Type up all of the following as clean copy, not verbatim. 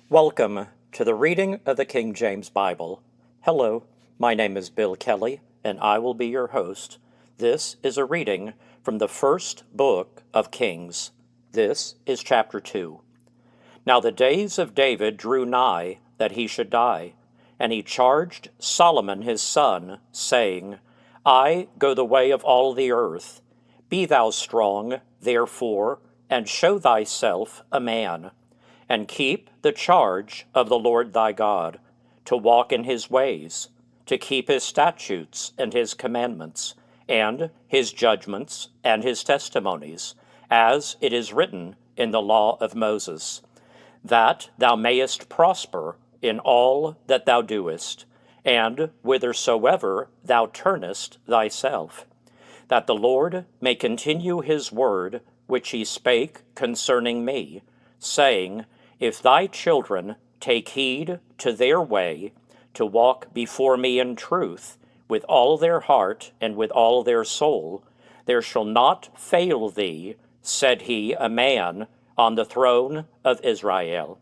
Welcome to the reading of the King James Bible. Hello, my name is Bill Kelley, and I will be your host. This is a reading from the first book of Kings. This is chapter 2. Now the days of David drew nigh that he should die, and he charged Solomon his son, saying, I go the way of all the earth. Be thou strong, therefore, and show thyself a man, and keep the charge of the Lord thy God, to walk in his ways, to keep his statutes and his commandments, and his judgments and his testimonies, as it is written in the law of Moses, that thou mayest prosper in all that thou doest, and whithersoever thou turnest thyself, that the Lord may continue his word which he spake concerning me, saying, If thy children take heed to their way, to walk before me in truth, with all their heart and with all their soul, there shall not fail thee, said he, a man on the throne of Israel.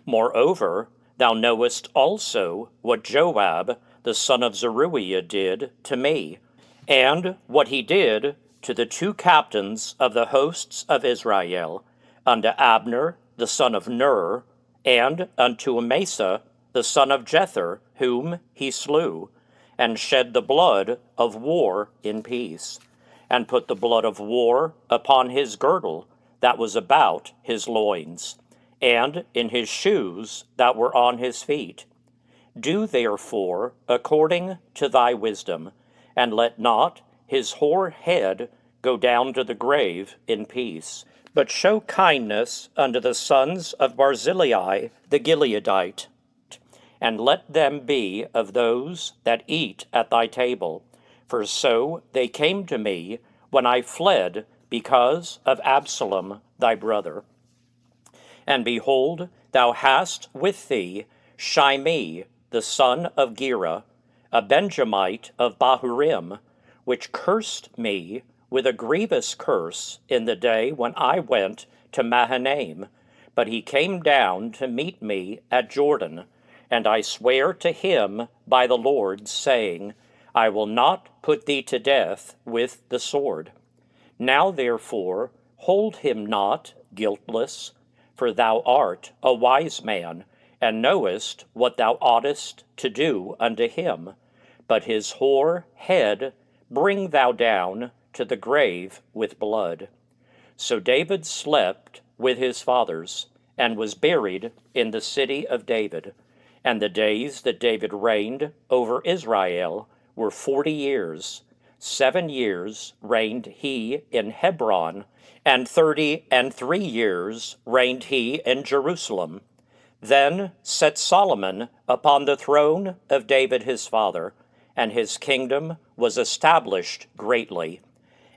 Moreover, thou knowest also what Joab, the son of Zeruiah, did to me, and what he did to the two captains of the hosts of Israel, unto Abner the son of Ner, and unto Amasa the son of Jether, whom he slew, and shed the blood of war in peace, and put the blood of war upon his girdle that was about his loins, and in his shoes that were on his feet. Do therefore according to thy wisdom, and let not his hoar head go down to the grave in peace, but show kindness unto the sons of Barzillai the Gileadite, and let them be of those that eat at thy table. For so they came to me when I fled because of Absalom thy brother. And behold, thou hast with thee Shimei the son of Gera, a Benjamite of Bahurim, which cursed me with a grievous curse in the day when I went to Mahanaim. But he came down to meet me at Jordan, and I swear to him by the Lord, saying, I will not put thee to death with the sword. Now therefore hold him not guiltless, for thou art a wise man, and knowest what thou oughtest to do unto him. But his hoar head bring thou down to the grave with blood. So David slept with his fathers, and was buried in the city of David. And the days that David reigned over Israel were 40 years. 7 years reigned he in Hebron, and 33 years reigned he in Jerusalem. Then sat Solomon upon the throne of David his father, and his kingdom was established greatly.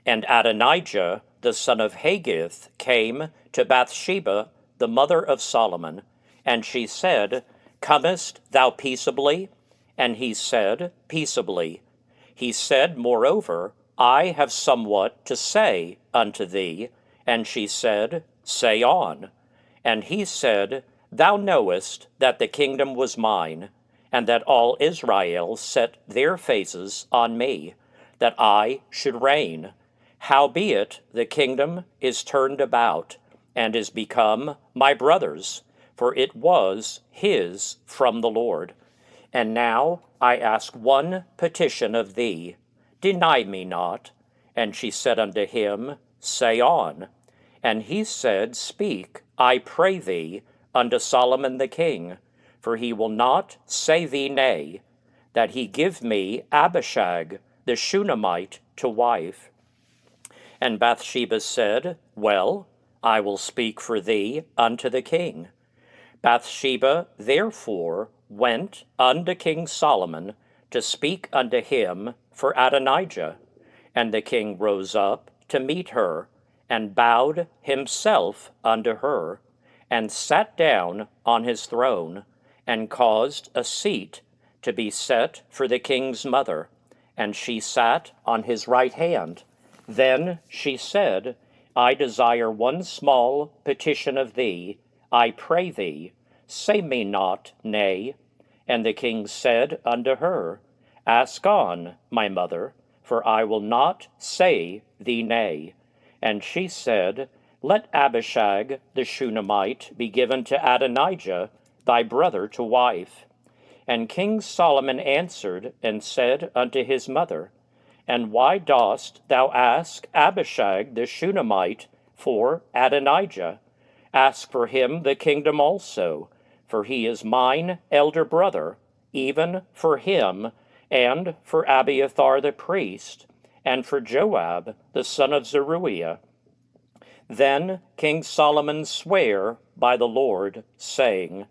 And Adonijah, the son of Haggith, came to Bathsheba, the mother of Solomon, and she said, Comest thou peaceably? And he said, Peaceably. He said, Moreover, I have somewhat to say unto thee. And she said, Say on. And he said, Thou knowest that the kingdom was mine, and that all Israel set their faces on me, that I should reign. Howbeit the kingdom is turned about, and is become my brother's, for it was his from the Lord. And now I ask one petition of thee, deny me not. And she said unto him, Say on. And he said, Speak, I pray thee, unto Solomon the king, for he will not say thee nay, that he give me Abishag the Shunammite to wife. And Bathsheba said, Well, I will speak for thee unto the king. Bathsheba therefore went unto King Solomon to speak unto him for Adonijah. And the king rose up to meet her, and bowed himself unto her, and sat down on his throne, and caused a seat to be set for the king's mother, and she sat on his right hand. Then she said, I desire one small petition of thee, I pray thee, Say me not, nay. And the king said unto her, Ask on, my mother, for I will not say thee nay. And she said, Let Abishag the Shunammite be given to Adonijah, thy brother, to wife. And King Solomon answered and said unto his mother, And why dost thou ask Abishag the Shunammite for Adonijah? Ask for him the kingdom also, for he is mine elder brother, even for him, and for Abiathar the priest, and for Joab the son of Zeruiah. Then King Solomon sware by the Lord, saying,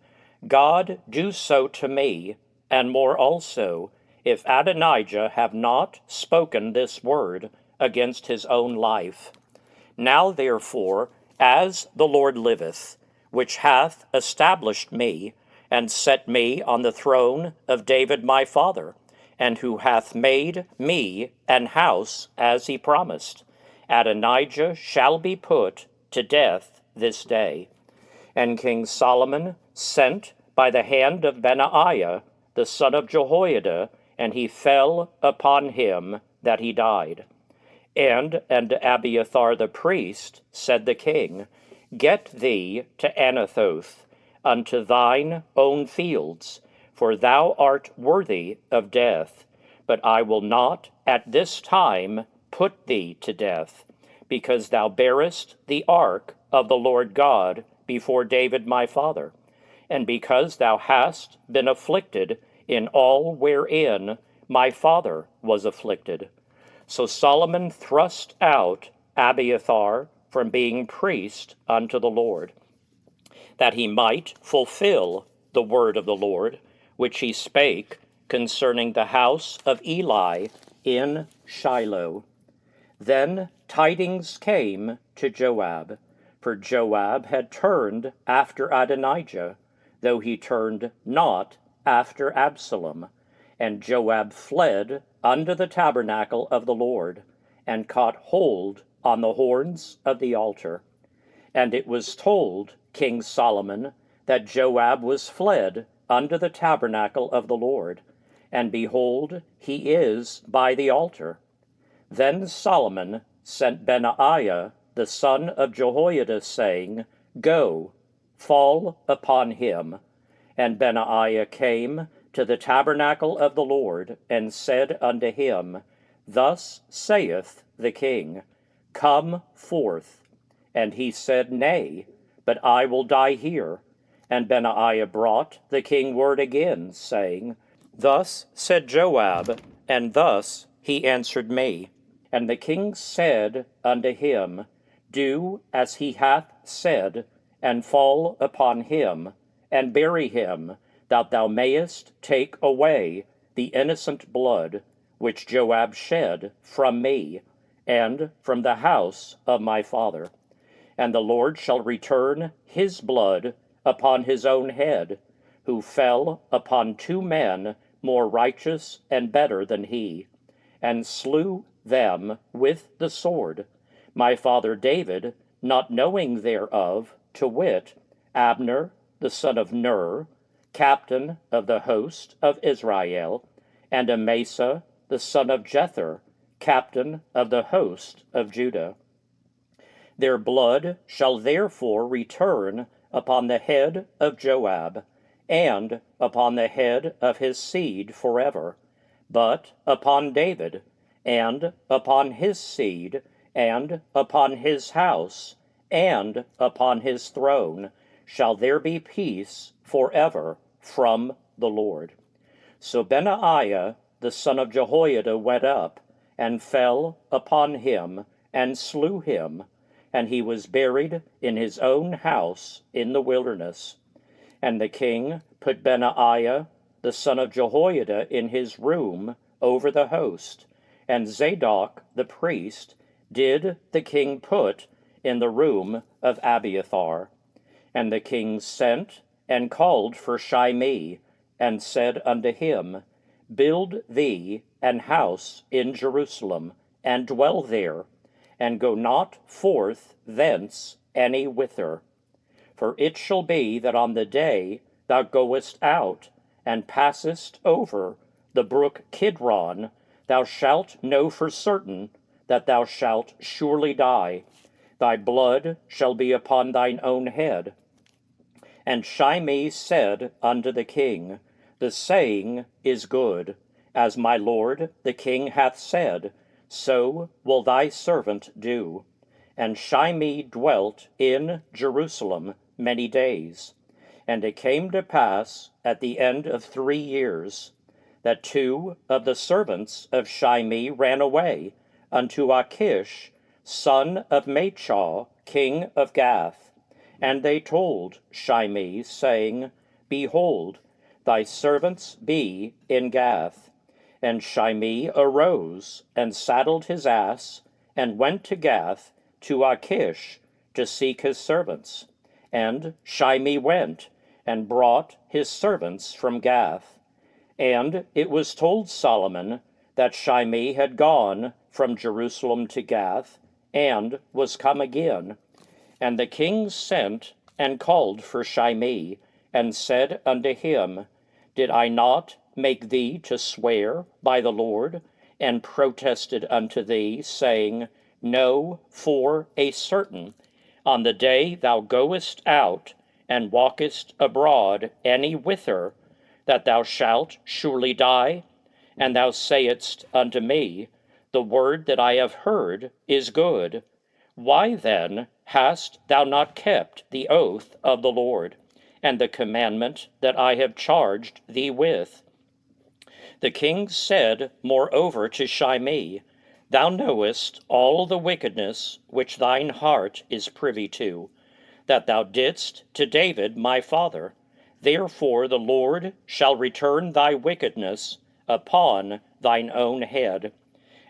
God do so to me, and more also, if Adonijah have not spoken this word against his own life. Now therefore, as the Lord liveth, which hath established me, and set me on the throne of David my father, and who hath made me an house as he promised, Adonijah shall be put to death this day. And King Solomon sent by the hand of Benaiah, the son of Jehoiada, and he fell upon him that he died. And unto Abiathar the priest said the king, Get thee to Anathoth, unto thine own fields, for thou art worthy of death. But I will not at this time put thee to death, because thou bearest the ark of the Lord God before David my father, and because thou hast been afflicted in all wherein my father was afflicted. So Solomon thrust out Abiathar from being priest unto the Lord, that he might fulfill the word of the Lord, which he spake concerning the house of Eli in Shiloh. Then tidings came to Joab, for Joab had turned after Adonijah, though he turned not after Absalom. And Joab fled unto the tabernacle of the Lord, and caught hold on the horns of the altar. And it was told King Solomon that Joab was fled unto the tabernacle of the Lord, and behold, he is by the altar. Then Solomon sent Benaiah the son of Jehoiada, saying, Go, fall upon him. And Benaiah came to the tabernacle of the Lord, and said unto him, Thus saith the king, Come forth. And he said, Nay, but I will die here. And Benaiah brought the king word again, saying, Thus said Joab, and thus he answered me. And the king said unto him, Do as he hath said, and fall upon him, and bury him, that thou mayest take away the innocent blood which Joab shed from me, and from the house of my father. And the Lord shall return his blood upon his own head, who fell upon 2 men more righteous and better than he, and slew them with the sword, my father David, not knowing thereof, to wit, Abner the son of Ner, captain of the host of Israel, and Amasa the son of Jether, captain of the host of Judah. Their blood shall therefore return upon the head of Joab, and upon the head of his seed forever, but upon David, and upon his seed, and upon his house, and upon his throne, shall there be peace forever from the Lord. So Benaiah the son of Jehoiada went up, and fell upon him, and slew him, and he was buried in his own house in the wilderness. And the king put Benaiah the son of Jehoiada in his room over the host, and Zadok the priest did the king put in the room of Abiathar. And the king sent and called for Shimei, and said unto him, Build thee an house in Jerusalem, and dwell there, and go not forth thence any whither. For it shall be that on the day thou goest out, and passest over the brook Kidron, thou shalt know for certain that thou shalt surely die. Thy blood shall be upon thine own head. And Shimei said unto the king, The saying is good. As my lord the king hath said, so will thy servant do. And Shimei dwelt in Jerusalem many days. And it came to pass at the end of 3 years, that 2 of the servants of Shimei ran away unto Achish, son of Machah, king of Gath. And they told Shimei, saying, Behold, thy servants be in Gath. And Shimei arose, and saddled his ass, and went to Gath, to Achish, to seek his servants. And Shimei went, and brought his servants from Gath. And it was told Solomon that Shimei had gone from Jerusalem to Gath, and was come again. And the king sent and called for Shimei, and said unto him, Did I not make thee to swear by the Lord, and protested unto thee, saying, Know for a certain, on the day thou goest out, and walkest abroad any whither, that thou shalt surely die? And thou sayest unto me, The word that I have heard is good. Why then hast thou not kept the oath of the Lord, and the commandment that I have charged thee with? The king said moreover to Shimei, Thou knowest all the wickedness which thine heart is privy to, that thou didst to David my father. Therefore the Lord shall return thy wickedness upon thine own head.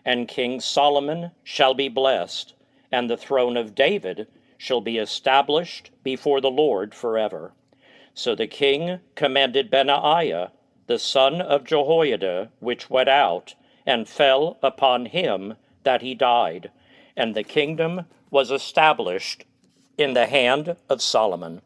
And King Solomon shall be blessed, and the throne of David shall be established before the Lord forever. So the king commanded Benaiah, the son of Jehoiada, which went out, and fell upon him that he died. And the kingdom was established in the hand of Solomon.